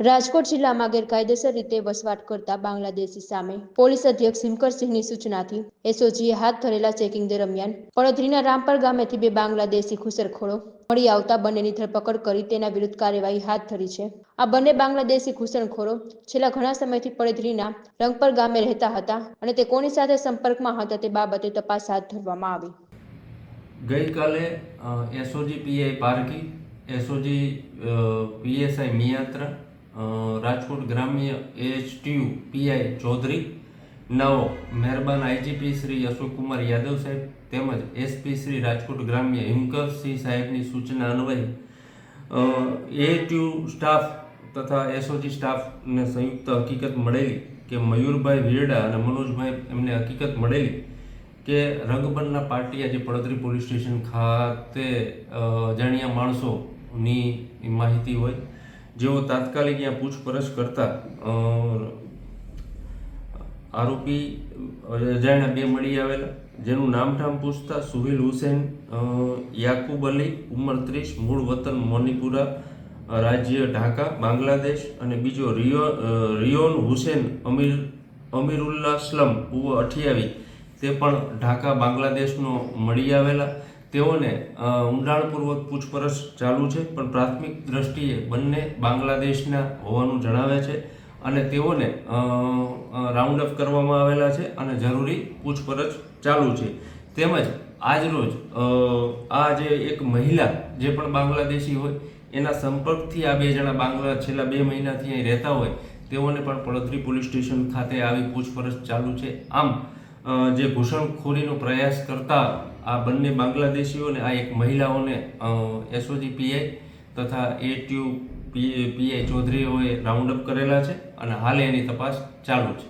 રાજકોટ જિલ્લામાં ગેરકાયદેસર રીતે વસવાટ કરતા બાંગ્લાદેશી સામે પોલીસ અધ્યક્ષ હિમકરસિંહની સૂચનાથી એસઓજીએ હાથ ધરેલા ચેકિંગ દરમિયાન પડધરીના રામપર ગામેથી બે બાંગ્લાદેશી ઘૂસણખોરો મળી આવતા બંનેની ધરપકડ કરી તેના વિરુદ્ધ કાર્યવાહી હાથ ધરી છે। આ બંને બાંગ્લાદેશી ઘૂસણખોરો છેલ્લા ઘણા સમયથી પડધરીના રંગપર ગામે રહેતા હતા અને તે કોની સાથે સંપર્કમાં હતા તે બાબતે તપાસ હાથ ધરવામાં આવી। ગઈકાલે SOG PI પારકી, SOG PSI મિયાત્રા, Rajkot ગ્રામ્ય એચટીયુ પીઆઈ ચૌધરી, નવો મહેરબાન આઈજીપી શ્રી અશોકકુમાર યાદવ સાહેબ તેમજ એસપી શ્રી રાજકોટ ગ્રામ્ય હિમકરસિંહ સાહેબની સૂચના અન્વયે એટીયુ સ્ટાફ તથા એસઓજી સ્ટાફને સંયુક્ત હકીકત મળેલી કે મયુરભાઈ વીરડા અને મનોજભાઈ એમને હકીકત મળેલી કે રંગબનના પાટિયા જે પડધરી પોલીસ સ્ટેશન ખાતે અજાણ્યા માણસોની માહિતી હોય, જેઓ તાત્કાલિક ત્યાં પૂછપરછ કરતા આરોપી અજાણ્યા બે મળી આવેલા, જેનું નામઠામ પૂછતા સુહેલ હુસેન યાકુબ અલી ઉંમર 30, મૂળ વતન મોનીપુરા, રાજ્ય ઢાકા બાંગ્લાદેશ, અને બીજો રિયોન હુસેન અમીરુલ્લા સ્લમ 28 તે પણ ઢાકા બાંગ્લાદેશનો મળી આવેલા। તેઓને ઊંડાણપૂર્વક પૂછપરછ ચાલુ છે, પણ પ્રાથમિક દ્રષ્ટિએ બંને બાંગ્લાદેશના હોવાનું જણાવે છે અને તેઓને રાઉન્ડ અપ કરવામાં આવેલા છે અને જરૂરી પૂછપરછ ચાલુ છે। તેમજ આજરોજ આ જે એક મહિલા જે પણ બાંગ્લાદેશી હોય એના સંપર્કથી આ બે જણા છેલ્લા 2 મહિનાથી અહીં રહેતા હોય તેઓને પણ પડધરી પોલીસ સ્ટેશન ખાતે આવી પૂછપરછ ચાલુ છે। આમ જે ઘૂસણખોરીનો પ્રયાસ કરતા આ બંને બાંગ્લાદેશીઓને આ એક મહિલાઓને એસઓજી પીઆઈ તથા એટીયુ પીઆઈ ચૌધરીઓએ રાઉન્ડ અપ કરેલા છે અને હાલ એની તપાસ ચાલુ છે।